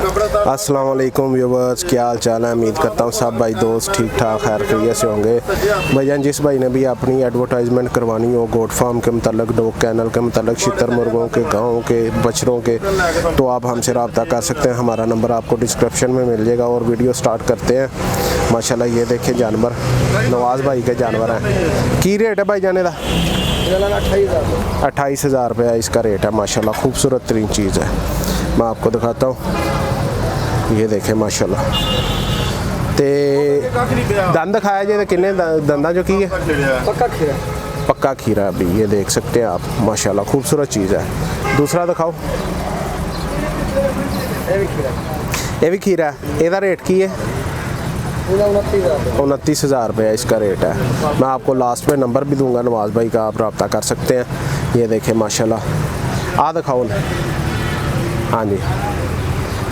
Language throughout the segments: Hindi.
अस्सलाम वालेकुम व्यूवर्स, क्या हाल चाल है। उम्मीद करता हूँ सब भाई दोस्त ठीक ठाक खैर खैरियत से होंगे। भाईजान जिस भाई ने भी अपनी एडवर्टाइजमेंट करवानी हो गोट फार्म के मतलब, डॉग कैनल के मतलब, छितर मुर्गों के, गाँव के, बछड़ों के, तो आप हमसे रब्ता कर सकते हैं। हमारा नंबर आपको डिस्क्रिप्शन में मिल जाएगा। और वीडियो स्टार्ट करते हैं। माशाल्लाह ये देखें जानवर नवाज़ भाई के जानवर हैं। की रेट है भाई जाने का? 28,000 रुपया इसका रेट है। माशाल्लाह खूबसूरत तरीन चीज़ है। मैं आपको दिखाता हूँ, ये देखें माशाल्लाह। ते दंद दिखाया जाए तो किन्ने दंदा जो की है? पक्का खीरा अभी ये देख सकते हैं आप। माशाल्लाह खूबसूरत चीज़ है। दूसरा दिखाओ, ये भी खीरा है। ਇਹਦਾ रेट की है? 29,000 रुपया इसका रेट है। मैं आपको लास्ट में नंबर भी दूंगा नवाज़ भाई का, आप रब्ता कर सकते हैं। ये देखें माशाल्लाह। आ दिखाओ ना। हाँ जी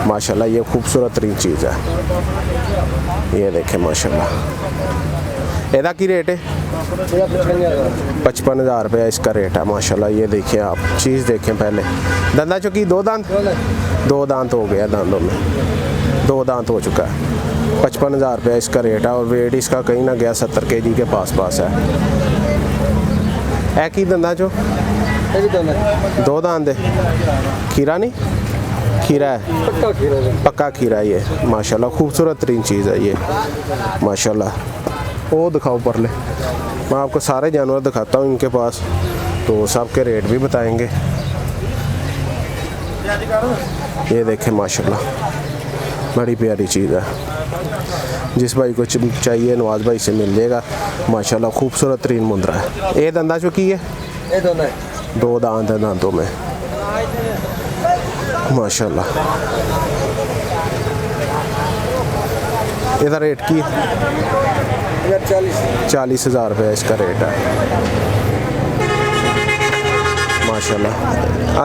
माशाल्लाह ये खूबसूरत तरीन चीज़ है। ये देखें माशाल्लाह। ਇਹਦਾ की रेट है? 55,000 रुपया इसका रेट है। माशाल्लाह ये देखिए आप, चीज़ देखें पहले। दंदा चुकी दो दांत हो गया, दांतों में 2 दांत हो चुका है। 55,000 रुपया इसका रेट है। और वेट इसका कहीं ना गया 70 kg के पास है। है की दंदा चो 2 दांत है। खीरा नहीं, खीरा है, पक्का खीरा है ये। माशाल्लाह खूबसूरत तरीन चीज़ है ये माशाल्लाह। वो दिखाओ परले। मैं आपको सारे जानवर दिखाता हूँ इनके पास, तो सब के रेट भी बताएंगे। ये देखें माशाल्लाह बड़ी प्यारी चीज़ है। जिस भाई को चाहिए नवाज़ भाई से मिल जाएगा। माशाल्लाह खूबसूरत तरीन मुंद्रा है। ये दंदा चुकी है? 2 दांत है दांतों में माशाल्लाह। इधर रेट की 40,000 रुपया इसका रेट है माशाल्लाह।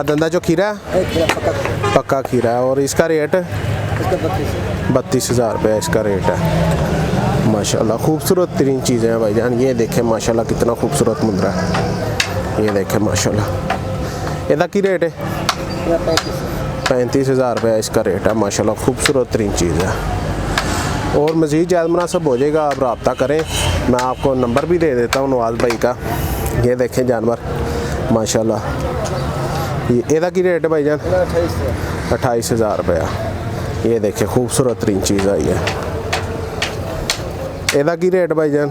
दंदा जो खीरा है? पक्का खीरा है। और इसका रेट 32,000 रुपया इसका रेट है माशाल्लाह। खूबसूरत तरीन चीज़ें हैं भाईजान। ये देखें माशाल्लाह कितना खूबसूरत मुंद्रा है। ये देखें माशाल्लाह। इसका की रेट है? 35,000 रुपया इसका रेट है माशाल्लाह। खूबसूरत तरीन चीज़ है। और मज़ीद ज़्यादा मुनासिब हो जाएगा, आप रब्ता करें। मैं आपको नंबर भी दे देता हूँ नवाज़ भाई का। ये देखें जानवर माशाल्लाह। ये की रेट है भाईजान? 28,000 रुपया। ये देखें खूबसूरत तरीन चीज़ आई है। ਇਹਦਾ की रेट भाईजान?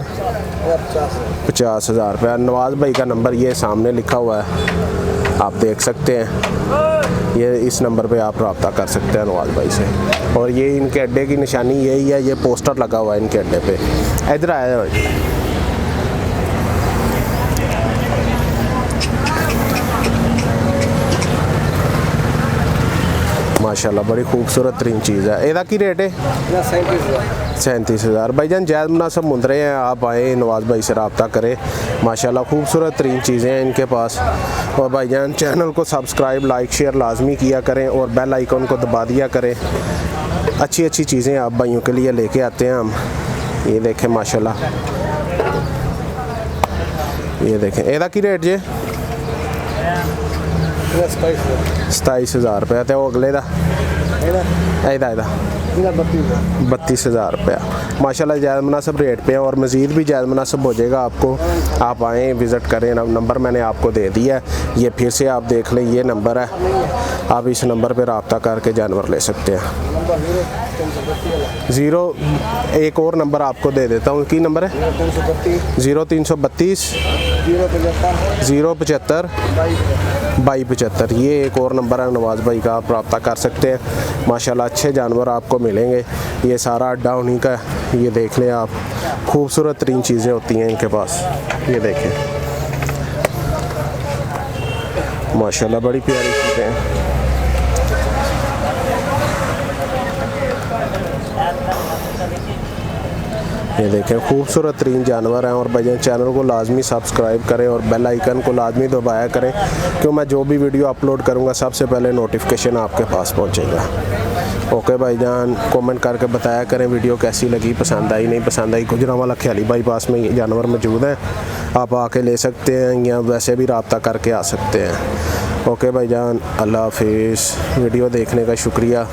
50,000 रुपया। नवाज़ भाई का नंबर ये सामने लिखा हुआ है, आप देख सकते हैं। ये इस नंबर पे आप रब्ता कर सकते हैं नवाज़ भाई से। और ये इनके अड्डे की निशानी यही है, ये पोस्टर लगा हुआ है इनके अड्डे पे। इधर आया भाई। माशाल्लाह बड़ी खूबसूरत तरीन चीज़ है। ਇਹਦਾ की रेट है? 37,000। भाईजान जायज़ मुनासिब मुंद्रे हैं, आप आए नवाज़ भाई से रब्ता करें। माशाल्लाह खूबसूरत तरीन चीज़ें हैं इनके पास। और भाईजान चैनल को सब्सक्राइब लाइक शेयर लाजमी किया करें और बेल आइकन को दबा दिया करें। अच्छी अच्छी चीज़ें आप भाइयों के लिए लेके आते हैं हम। ये देखें माशाल्लाह। ये देखें ਇਹਦਾ की रेट जे? 27,000 रुपया। तो अगले का 32,000 रुपया माशाल्लाह। जायज़ मुनासिब रेट पे है। और मज़ीद भी जायज़ मुनासिब हो जाएगा आपको। आप आएँ विज़िट करें। नंबर मैंने आपको दे दिया है, ये फिर से आप देख लें। ये नंबर है, आप इस नंबर पे रब्ता करके जानवर ले सकते हैं। एक और नंबर आपको दे देता हूँ। की नंबर है? 0332 075 2275। ये एक और नंबर है नवाज़ भाई का, आप रब्ता कर सकते हैं। माशाल्लाह अच्छे जानवर आपको मिलेंगे। ये सारा अड्डा उन्हीं का। ये देख लें आप, खूबसूरत तरीन चीज़ें होती हैं इनके पास। ये देखें माशाल्लाह बड़ी प्यारी चीज़ें हैं। ये देखें खूबसूरत तरीन जानवर हैं। और भाईजान चैनल को लाजमी सब्सक्राइब करें और बेल आइकन को लाजमी दबाया करें, क्यों मैं जो भी वीडियो अपलोड करूँगा सबसे पहले नोटिफिकेशन आपके पास पहुँचेगा। ओके भाईजान, कमेंट करके बताया करें वीडियो कैसी लगी, पसंद आई नहीं पसंद आई। गुजरांवाला ख्याली बाईपास में ये जानवर मौजूद हैं, आप आके ले सकते हैं या वैसे भी रब्ता करके आ सकते हैं। ओके भाईजान, अल्लाह हाफिज़। वीडियो देखने का शुक्रिया।